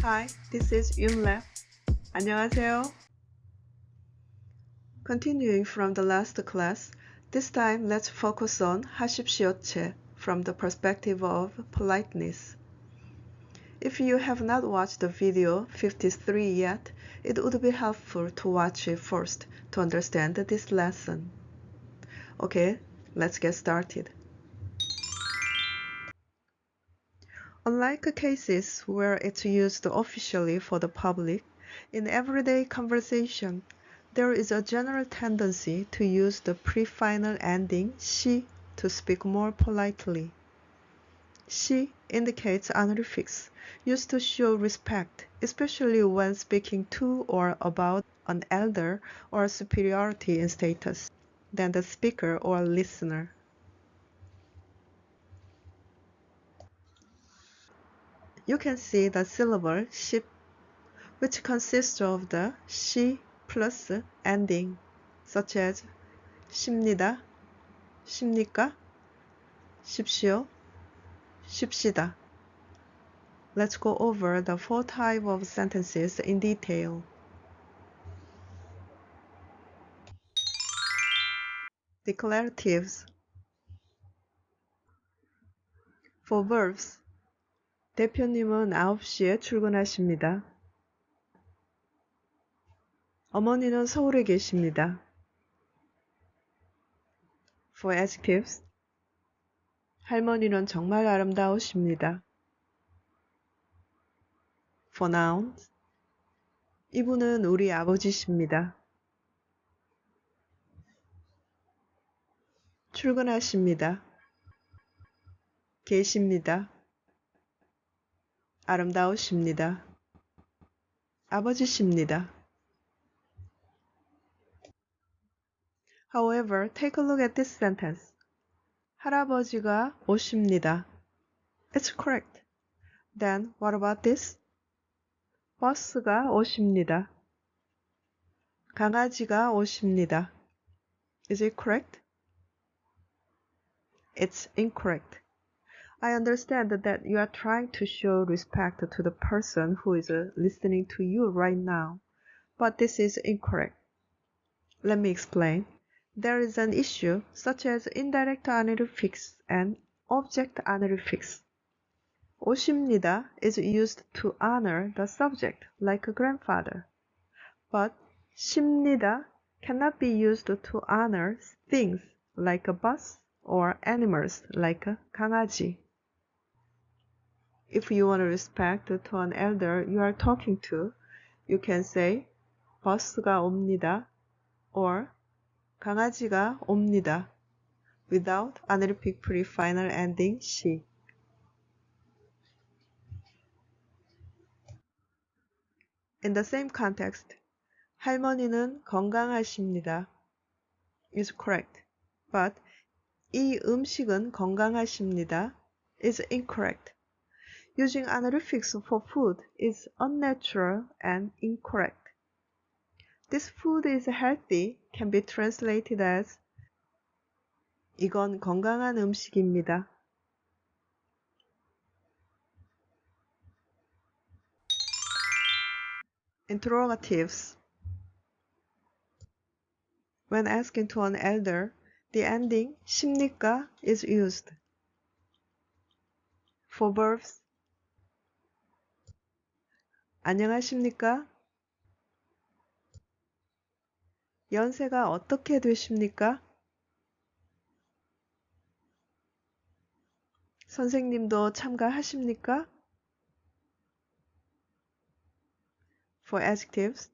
Hi, this is Yunle. 안녕하세요. Continuing from the last class, this time let's focus on 하십시오체 from the perspective of politeness. If you have not watched the video 53 yet, it would be helpful to watch it first to understand this lesson. Okay, let's get started. Unlike cases where it's used officially for the public, in everyday conversation, there is a general tendency to use the pre-final ending 시 to speak more politely. 시 indicates an prefix used to show respect, especially when speaking to or about an elder or superiority in status than the speaker or listener. You can see the syllable 십, which consists of the 시 plus ending, such as 십니다, 십니까, 십시오, 십시다. Let's go over the four types of sentences in detail. Declaratives. For verbs, 대표님은 9시에 출근하십니다. 어머니는 서울에 계십니다. For adjectives, 할머니는 정말 아름다우십니다. For nouns, 이분은 우리 아버지십니다. 출근하십니다. 계십니다. 아름다우십니다. 아버지십니다. However, take a look at this sentence. 할아버지가 오십니다. It's correct. Then, what about this? 버스가 오십니다. 강아지가 오십니다. Is it correct? It's incorrect. I understand that you are trying to show respect to the person who is listening to you right now, but this is incorrect. Let me explain. There is an issue such as indirect honorifics and object honorifics. 오십니다 is used to honor the subject like a grandfather, but 십니다 cannot be used to honor things like a bus or animals like a 강아지. If you want to respect to an elder you are talking to, you can say 버스가 옵니다 or 강아지가 옵니다 without honorific pre-final ending 시. In the same context, 할머니는 건강하십니다 is correct, but 이 음식은 건강하십니다 is incorrect. Using honorifics for food is unnatural and incorrect. This food is healthy can be translated as 이건 건강한 음식입니다. Interrogatives. When asking to an elder, the ending 십니까 is used. For verbs, 안녕하십니까? 연세가 어떻게 되십니까? 선생님도 참가하십니까? For adjectives,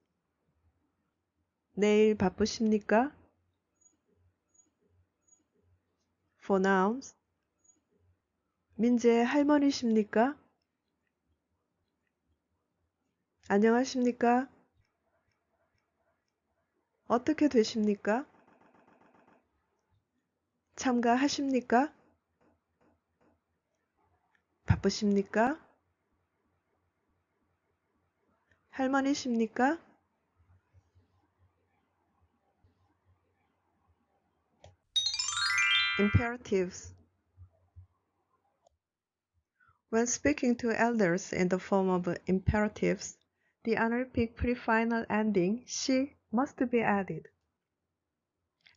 내일 바쁘십니까? For nouns, 민재 할머니십니까? 안녕하십니까? 어떻게 되십니까? 참가하십니까? 바쁘십니까? 할머니십니까? Imperatives. When speaking to elders in the form of imperatives, the honorific pre-final ending "시" must be added.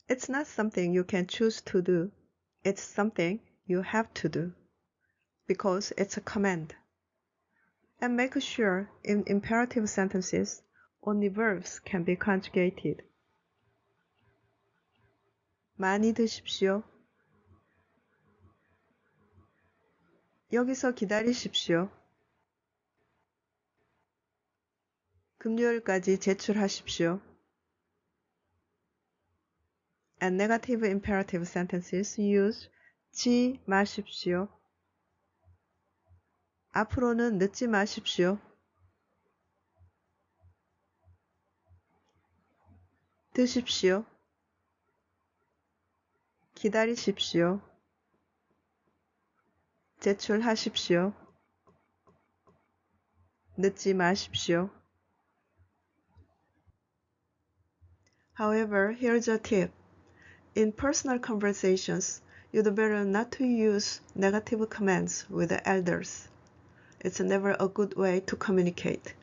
It's not something you can choose to do. It's something you have to do, because it's a command. And make sure in imperative sentences, only verbs can be conjugated. 많이 드십시오. 여기서 기다리십시오. 금요일까지 제출하십시오. And negative imperative sentences use 지 마십시오. 앞으로는 늦지 마십시오. 드십시오. 기다리십시오. 제출하십시오. 늦지 마십시오. However, here's a tip. In personal conversations, you'd better not to use negative commands with the elders. It's never a good way to communicate.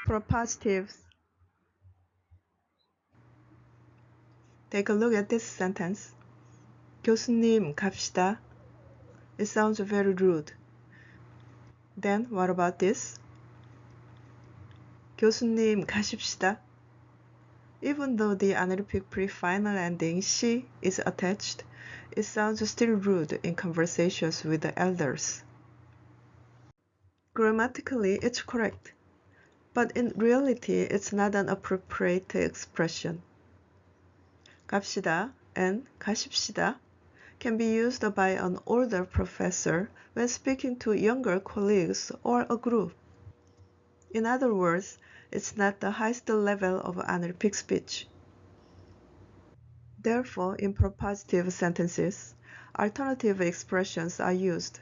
Propositives. Take a look at this sentence. 교수님, 갑시다. It sounds very rude. Then what about this? 교수님, 가십시다. Even though the honorific pre-final ending "시" is attached, it sounds still rude in conversations with the elders. Grammatically, it's correct, but in reality, it's not an appropriate expression. 갑시다 and 가십시다 can be used by an older professor when speaking to younger colleagues or a group. In other words, it's not the highest level of honorific speech. Therefore, in propositive sentences, alternative expressions are used,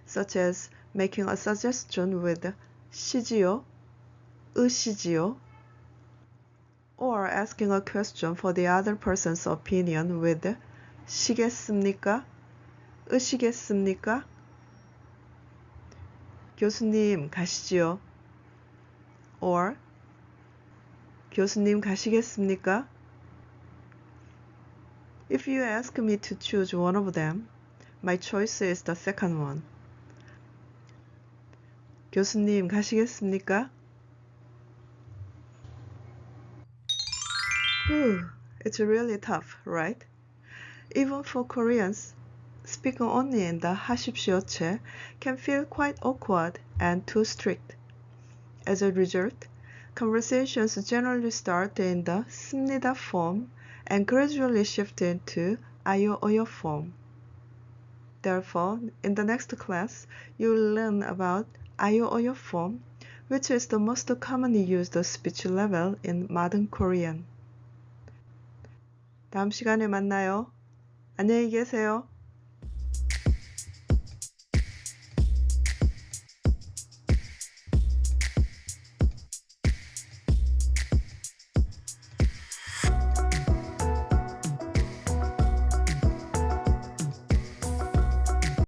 such as making a suggestion with 시지요, 으시지요, or asking a question for the other person's opinion with 시겠습니까? 으시겠습니까? 교수님 가시지요. Or 교수님 가시겠습니까? If you ask me to choose one of them, my choice is the second one. 교수님 가시겠습니까? Whew, it's really tough, right? Even for Koreans, speaking only in the 하십시오체 can feel quite awkward and too strict. As a result, conversations generally start in the 씁니다 form and gradually shift into 아요 어요 form. Therefore, in the next class, you will learn about 아요 어요 form, which is the most commonly used speech level in modern Korean. 다음 시간에 만나요. 안녕히 계세요.